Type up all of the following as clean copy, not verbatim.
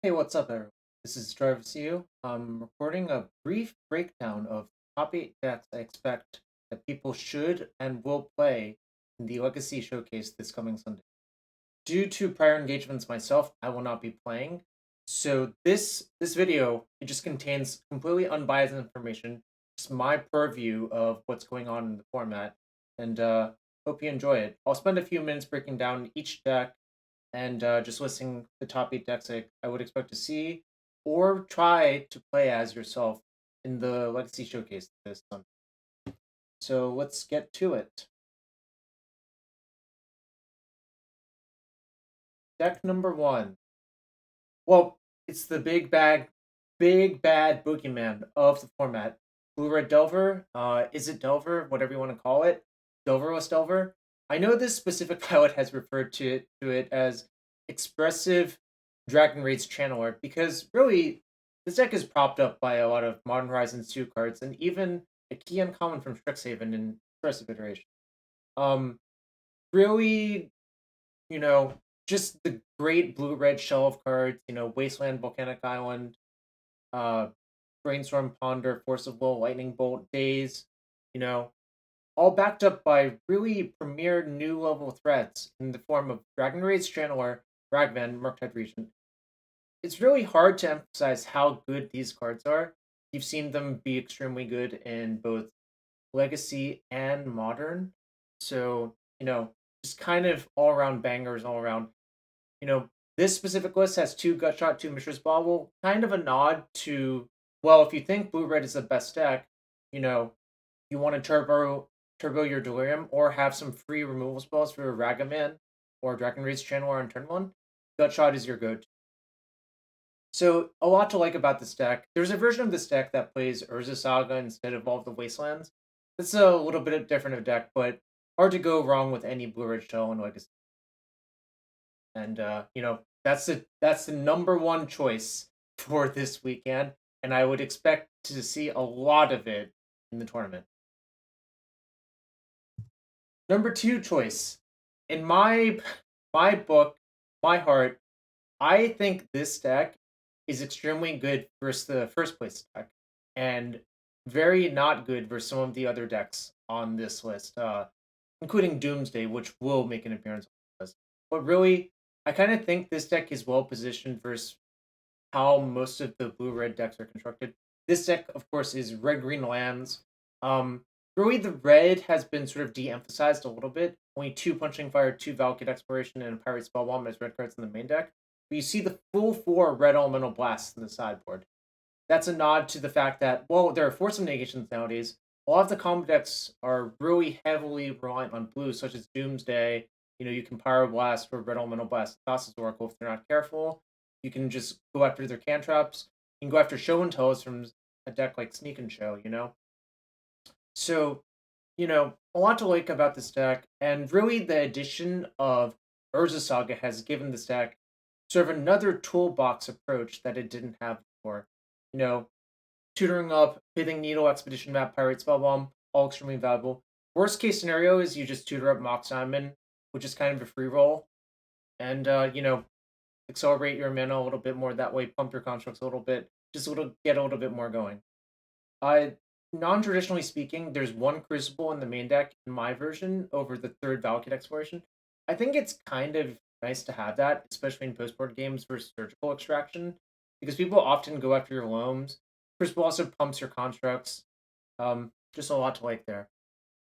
Hey, what's up, everyone? This is Jarvis. I'm recording a brief breakdown of top 8 decks I expect that people should and will play in the Legacy Showcase this coming Sunday. Due to prior engagements myself, I will not be playing. So this video, it just contains completely unbiased information, just my purview of what's going on in the format, and hope you enjoy it. I'll spend a few minutes breaking down each deck and just listing the top 8 decks I would expect to see or try to play as yourself in the Legacy Showcase this Sunday. So let's get to it. Deck number one. Well, it's the big bad boogeyman of the format. Blue Red Delver. Is it Delver? Whatever you want to call it. Delverless Delver. I know this specific pilot has referred to it as expressive Dragon Raids Channeler because really this deck is propped up by a lot of Modern Horizons 2 cards and even a key uncommon from Strixhaven in expressive iteration. Um, really, you know, just the great blue red shell of cards, Wasteland, Volcanic Island, uh, Brainstorm, Ponder, Force of Will, Lightning Bolt, Daze, you know, all backed up by really premier new level threats in the form of Dragon Raids Channeler, Ragvan, Murktide Regent. It's really hard to emphasize how good these cards are. You've seen them be extremely good in both Legacy and Modern. So, just kind of all around bangers all around. You know, this specific list has two Gutshot, two Mishra's Bauble, kind of a nod to, well, if you think Blue Red is the best deck, you know, you want to turbo your Delirium or have some free removal spells for Ragaman or Dragon Raids Channeler on turn one, Gutshot is your go-to. So a lot to like about this deck. There's a version of this deck that plays Urza Saga instead of all of the Wastelands. It's a little bit different of deck, but hard to go wrong with any Blue Red Shell and Legacy. And that's the number one choice for this weekend, and I would expect to see a lot of it in the tournament. Number two choice, in my book, my heart, I think this deck is extremely good versus the first place deck, and very not good versus some of the other decks on this list, including Doomsday, which will make an appearance on the list. But really, I kind of think this deck is well positioned versus how most of the blue red decks are constructed. This deck, of course, is red green lands. Um, Really, the red has been sort of de-emphasized a little bit. Only two Punching Fire, two Valakut Exploration, and a Pirate Spellbomb as red cards in the main deck. But you see the full four red elemental blasts in the sideboard. That's a nod to the fact that, well, there are force of negations nowadays. A lot of the combo decks are really heavily reliant on blue, such as Doomsday. You can Pyroblast or Red Elemental Blast Thassa's Oracle if they're not careful. You can just go after their cantrips. You can go after Show and Tells from a deck like Sneak and Show. So, a lot to like about this deck, and really the addition of Urza Saga has given this deck sort of another toolbox approach that it didn't have before. You know, tutoring up, Pithing Needle, Expedition Map, Pirate Spellbomb, all extremely valuable. Worst case scenario is you just tutor up Mox Diamond, which is kind of a free roll, and accelerate your mana a little bit more. That way, pump your constructs a little bit, just get a little bit more going. Uh, Non-traditionally speaking, there's one Crucible in the main deck in my version over the third Valakut Exploration. I think it's kind of nice to have that, especially in post-board games versus Surgical Extraction, because people often go after your loams. Crucible also pumps your constructs. Just a lot to like there.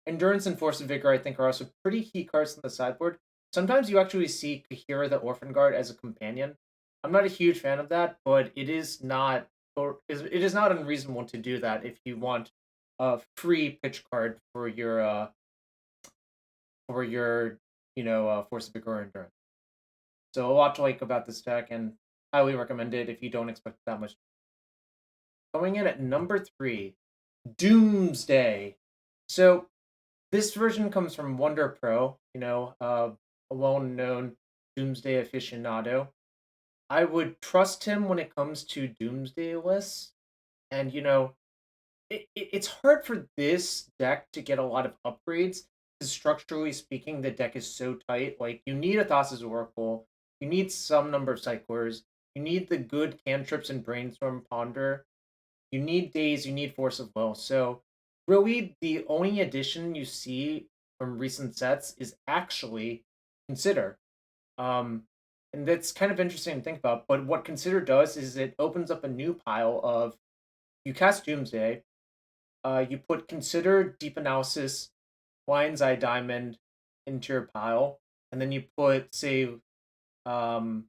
Endurance and Force of Vigor, I think, are also pretty key cards in the sideboard. Sometimes you actually see Kahira the Orphan Guard as a companion. I'm not a huge fan of that, but it is not unreasonable to do that if you want a free pitch card for your Force of Vigor or Endurance. So a lot to like about this deck, and highly recommend it if you don't expect that much. Coming in at number 3, Doomsday. So this version comes from Wonder Pro, a well-known Doomsday aficionado. I would trust him when it comes to Doomsday lists, and it's hard for this deck to get a lot of upgrades. Because structurally speaking, the deck is so tight. Like you need a Thassa's Oracle, you need some number of Cyclers, You need the good cantrips and Brainstorm Ponder. You need Daze, you need Force of Will. So really the only addition you see from recent sets is actually Consider. Um, and that's kind of interesting to think about. But what Consider does is it opens up a new pile of you cast Doomsday, you put Consider, Deep Analysis, Lion's Eye Diamond into your pile, and then you put, say, um,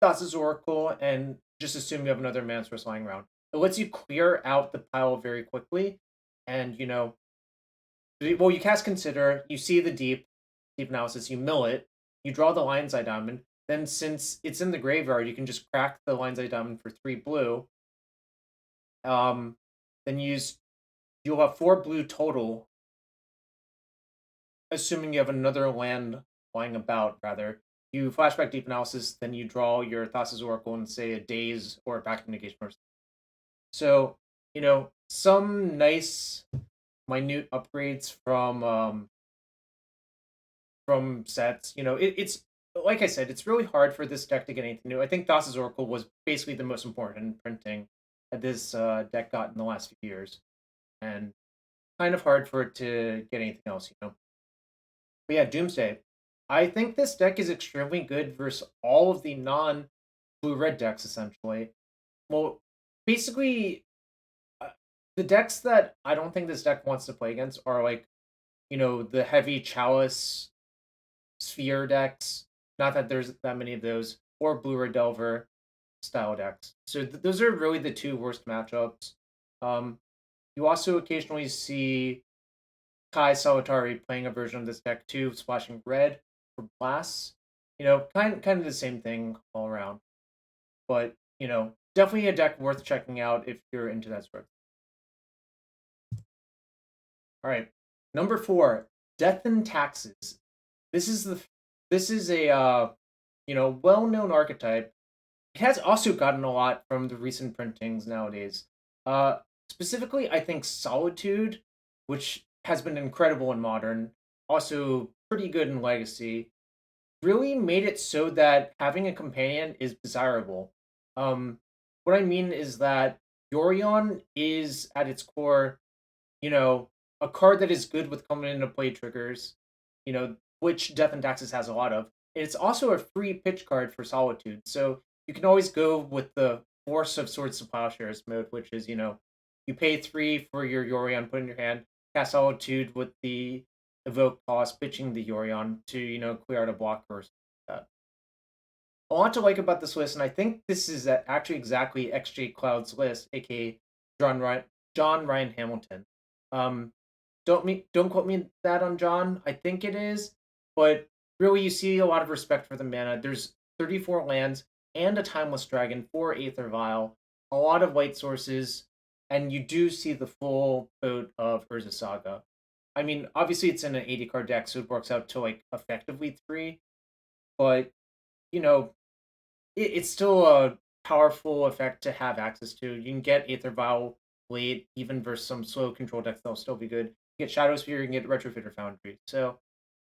Thassa's Oracle, and just assume you have another Mana Source lying around. It lets you clear out the pile very quickly, and well, you cast Consider, you see the deep analysis, you mill it, you draw the Lion's Eye Diamond. Then, since it's in the graveyard, you can just crack the Lion's Eye Diamond for 3 blue. Um, then you'll have 4 blue total, assuming you have another land lying about. Rather, you flashback Deep Analysis, then you draw your Thassa's Oracle and say a Daze or a Back Negation. So some nice minute upgrades from sets. It's like I said, it's really hard for this deck to get anything new. I think Thassa's Oracle was basically the most important printing that this deck got in the last few years, and kind of hard for it to get anything else. But yeah, Doomsday. I think this deck is extremely good versus all of the non blue red decks, essentially. Well, basically, uh, the decks that I don't think this deck wants to play against are like, the heavy Chalice Sphere decks. Not that there's that many of those, or Blue Red Delver style decks. So those are really the two worst matchups. Um, you also occasionally see Kai Sawatari playing a version of this deck too, splashing red for blasts. Kind of the same thing all around. But definitely a deck worth checking out if you're into that sort. All right, number 4, Death and Taxes. This is a well-known archetype. It has also gotten a lot from the recent printings nowadays. Uh, Specifically, I think Solitude, which has been incredible in Modern, also pretty good in Legacy, really made it so that having a companion is desirable. Um, what I mean is that Yorion is at its core, you know, a card that is good with coming into play triggers, which Death and Taxes has a lot of. It's also a free pitch card for Solitude, so you can always go with the Force of Swords to Plowshares mode, which is, you pay 3 for your Yorion, put in your hand, cast Solitude with the evoke cost, pitching the Yorion to, clear out a block or something like that. A lot to like about this list, and I think this is actually exactly XJ Cloud's list, aka John Ryan Hamilton. Um, don't quote me that on John. I think it is, but really you see a lot of respect for the mana. There's 34 lands and a Timeless Dragon, 4 Aether Vial, a lot of white sources, and you do see the full boat of Urza Saga. I mean, obviously it's in an 80 card deck, so it works out to like effectively 3, but you know, it's still a powerful effect to have access to. You can get Aether Vial late, even versus some slow control decks that'll still be good. You get Shadow Sphere, you can get Retrofitter Foundry. So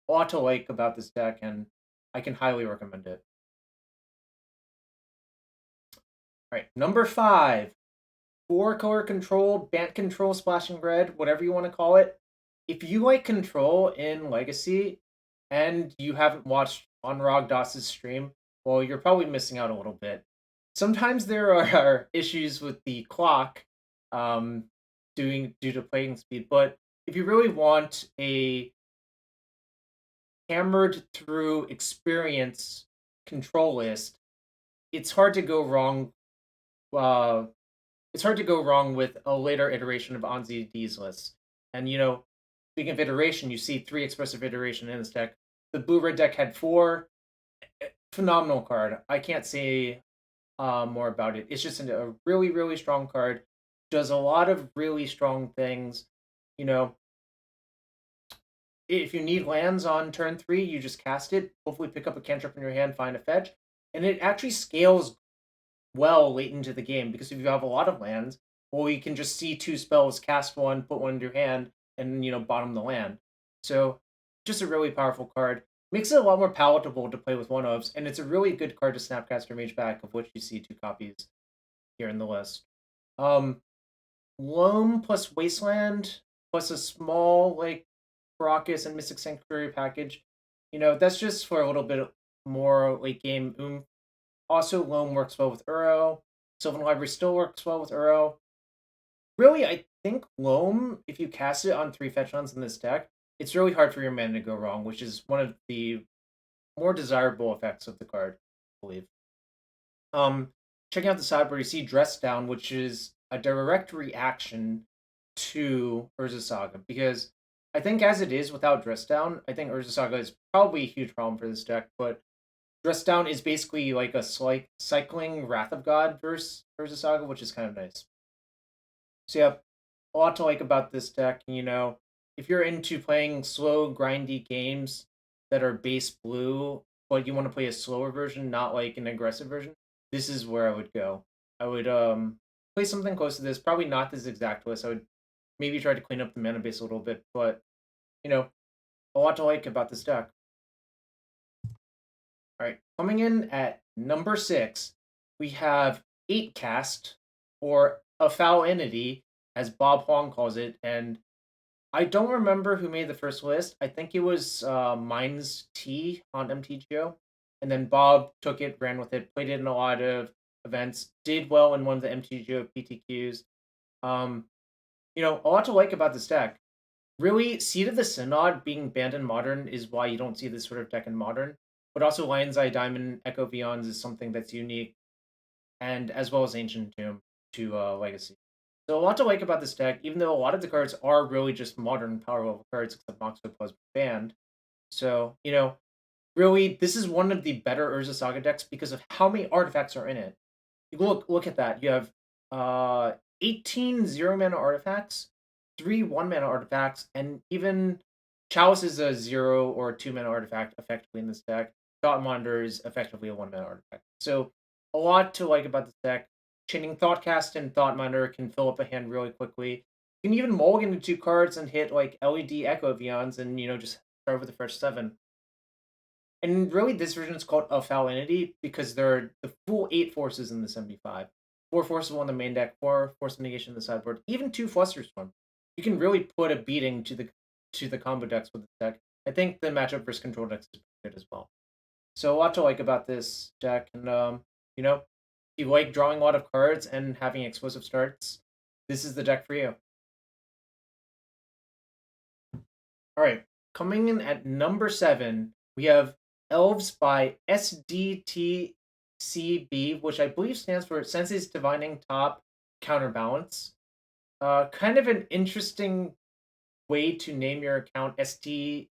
a lot to like about this deck, and I can highly recommend it. All right, number 5, 4-color control, Bant control, splashing red, whatever you want to call it. If you like control in Legacy and you haven't watched Anurag Das's stream, well, you're probably missing out a little bit. Sometimes there are issues with the clock um, due to playing speed, but if you really want a hammered through experience control list, it's hard to go wrong. Uh, it's hard to go wrong with a later iteration of Anzi D's list. And speaking of iteration, you see 3 expressive iteration in this deck. The blue red deck had 4. Phenomenal card. I can't say more about it. It's just a really, really strong card. Does a lot of really strong things. You know, if you need lands on turn 3, you just cast it. Hopefully, pick up a cantrip in your hand, find a fetch, and it actually scales well late into the game because if you have a lot of lands, well, you can just see 2 spells, cast 1, put 1 in your hand, and bottom the land. So, just a really powerful card. Makes it a lot more palatable to play with one ofs, and it's a really good card to Snapcaster Mage back, of which you see 2 copies here in the list. Loam plus Wasteland plus a small like Caracas and Mystic Sanctuary package. That's just for a little bit more late game oomph. Also, Loam works well with Uro. Sylvan Library still works well with Uro. Really, I think Loam, if you cast it on 3 fetch lands in this deck, it's really hard for your mana to go wrong, which is one of the more desirable effects of the card, I believe. Checking out the sideboard, you see Dress Down, which is a direct reaction to Urza Saga, because I think as it is without Dress Down, I think Urza Saga is probably a huge problem for this deck, but Dress Down is basically like a cycling Wrath of God versus Urza Saga, which is kind of nice. So yeah, a lot to like about this deck. If you're into playing slow, grindy games that are base blue, but you want to play a slower version, not like an aggressive version, this is where I would go. I would play something close to this. Probably not this exact list. I would maybe try to clean up the mana base a little bit, but you know, a lot to like about this deck. All right, coming in at number 6, we have 8 cast, or a foul entity, as Bob Huang calls it, and I don't remember who made the first list. I think it was Mines T on MTGO, and then Bob took it, ran with it, played it in a lot of events, did well in one of the MTGO PTQs. A lot to like about this deck. Really, Seed of the Synod being banned in Modern is why you don't see this sort of deck in Modern. But also Lion's Eye Diamond Echo Beyonds is something that's unique, and as well as Ancient Tomb to Legacy. So a lot to like about this deck, even though a lot of the cards are really just modern power level cards, except Moxo Plus banned. So, really, this is one of the better Urza Saga decks because of how many artifacts are in it. You look at that. You have 18 0-mana artifacts, 3 1-mana artifacts, and even Chalice is a 0 or 2-mana artifact effectively in this deck. Thought Monitor is effectively a 1-mana artifact. So a lot to like about this deck. Chaining Thoughtcast and Thought Monitor can fill up a hand really quickly. You can even mulligan into 2 cards and hit like LED Echo Vions and just start with the fresh 7. And really, this version is called a foul entity because there are the full 8 forces in the 75. 4 forces on the main deck, 4 force negation in the sideboard, even 2 Flusterstorm. You can really put a beating to the combo decks with this deck. I think the matchup versus control decks is good as well. So a lot to like about this deck, and if you like drawing a lot of cards and having explosive starts, this is the deck for you. All right, coming in at number 7, we have Elves by SDTCB, which I believe stands for Sensei's Divining Top Counterbalance. Kind of an interesting way to name your account SDTCB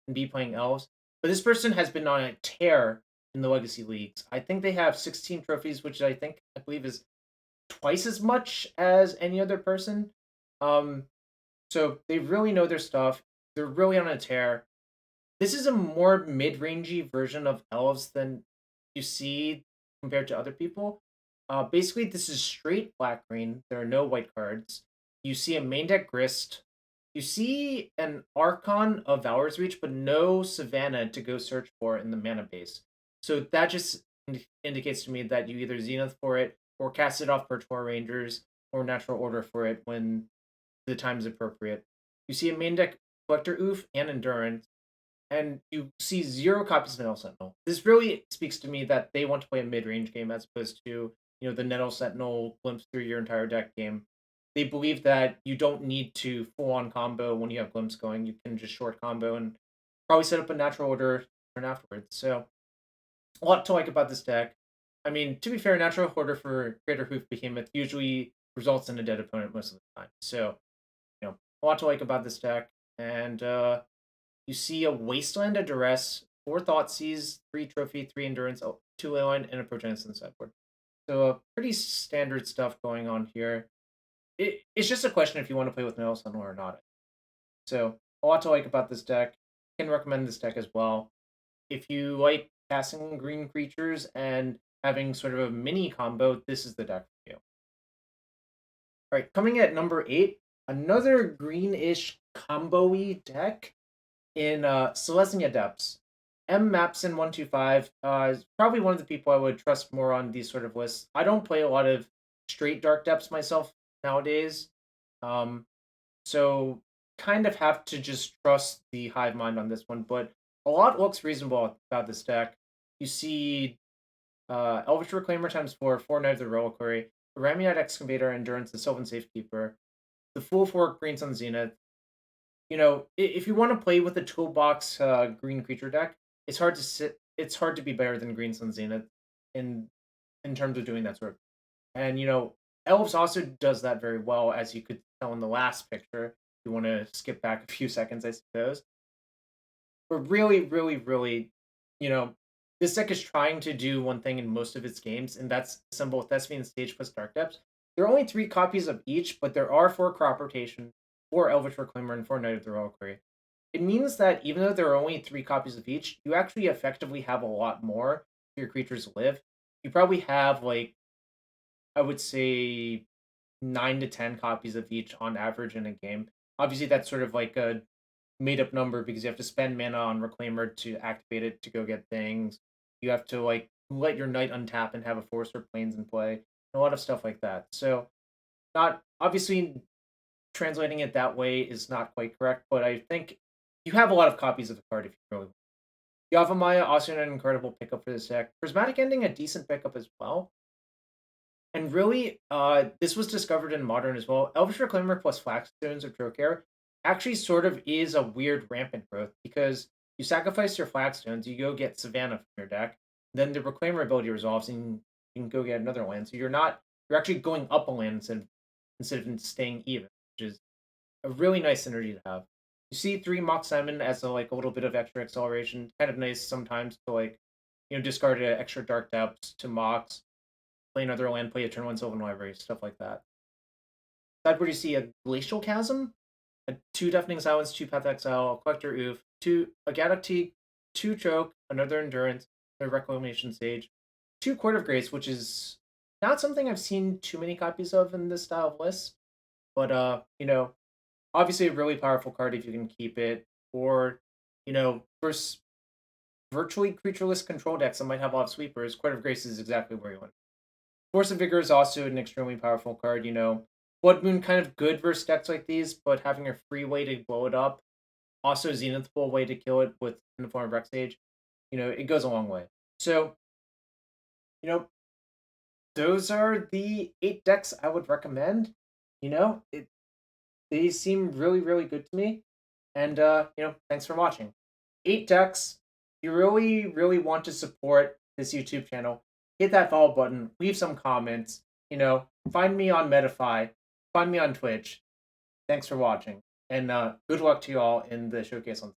and be playing Elves. But this person has been on a tear in the Legacy Leagues. I think they have 16 trophies, which I believe is twice as much as any other person. So they really know their stuff. They're really on a tear. This is a more mid-rangey version of Elves than you see compared to other people. Basically, this is straight black green. There are no white cards. You see a main deck Grist. You see an Archon of Valor's Reach, but no Savannah to go search for in the mana base. So that just indicates to me that you either Zenith for it, or cast it off Pertor Rangers, or Natural Order for it when the time is appropriate. You see a main deck Collector Oof and Endurance, and you see 0 copies of Nettle Sentinel. This really speaks to me that they want to play a mid-range game as opposed to the Nettle Sentinel glimpse through your entire deck game. They believe that you don't need to full-on combo when you have glimpse going. You can just short combo and probably set up a natural order turn afterwards. So a lot to like about this deck. I mean, to be fair, natural order for Greater Hoof Behemoth usually results in a dead opponent most of the time. So a lot to like about this deck. And you see a Wasteland of Duress, 4 Thoughtseize, 3 Trophy, 3 Endurance, 2 Leyline, and a Progenesis in the sideboard. So pretty standard stuff going on here. It's just a question if you want to play with Nettle Sentinel or not. So a lot to like about this deck. Can recommend this deck as well. If you like casting green creatures and having sort of a mini combo, this is the deck for you. All right, coming at number 8, another greenish combo-y deck. In Selesnya Depths, M Mapson 125 is probably one of the people I would trust more on these sort of lists. I don't play a lot of straight dark depths myself nowadays, um, so kind of have to just trust the hive mind on this one. But a lot looks reasonable about this deck. You see Elvish Reclaimer times 4, 4 Knights of the Reliquary, Raminite Excavator, Endurance, the Sylvan Safekeeper, the full 4 Green Sun Zenith. If you want to play with a toolbox green creature deck, it's hard to sit. It's hard to be better than Green Sun Zenith in in terms of doing that sort of. And Elves also does that very well, as you could tell in the last picture. If you want to skip back a few seconds, I suppose. But really, really, really, you know, this deck is trying to do one thing in most of its games, and that's assemble Thespian Stage plus Dark Depths. There are only 3 copies of each, but there are 4 crop rotation, 4 Elvish Reclaimer, and 4 Knight of the Reliquary. It means that even though there are only 3 copies of each, you actually effectively have a lot more for your creatures to live. You probably have, like, I would say 9 to 10 copies of each on average in a game. Obviously, that's sort of like a made up number because you have to spend mana on Reclaimer to activate it to go get things. You have to like let your knight untap and have a force or planes in play. A lot of stuff like that. So not obviously translating it that way is not quite correct, but I think you have a lot of copies of the card if you really want. Yavimaya also an incredible pickup for this deck. Prismatic Ending a decent pickup as well. And really, this was discovered in Modern as well. Elvish Reclaimer plus Flagstones of Trocare actually sort of is a weird rampant growth because you sacrifice your Flagstones, you go get Savannah from your deck, then the Reclaimer ability resolves and you can go get another land. So you're actually going up a land instead of staying even, which is a really nice synergy to have. You see 3 Mox Simon as a little bit of extra acceleration, kind of nice sometimes to discard an extra Dark Depths to Mox, play another land, play a turn 1 Sylvan Library, stuff like that. Sideboard, you see a Glacial Chasm, a 2 Deafening Silence, 2 Path Exile, a Collector Oof, 2 a Gaddock Teak, 2 Choke, another Endurance, a Reclamation Sage, 2 Court of Grace, which is not something I've seen too many copies of in this style of list, but obviously a really powerful card if you can keep it, or for virtually creatureless control decks that might have a lot of sweepers, Court of Grace is exactly where you want. Force of Vigor is also an extremely powerful card. Blood Moon kind of good versus decks like these, but having a free way to blow it up, also Zenithful way to kill it with in the form of Rex Sage, it goes a long way. So, you know, those are the 8 decks I would recommend. They seem really, really good to me. And thanks for watching. 8 decks. You really, really want to support this YouTube channel, hit that follow button, leave some comments. Find me on Metafy, find me on Twitch. Thanks for watching, and good luck to you all in the showcase on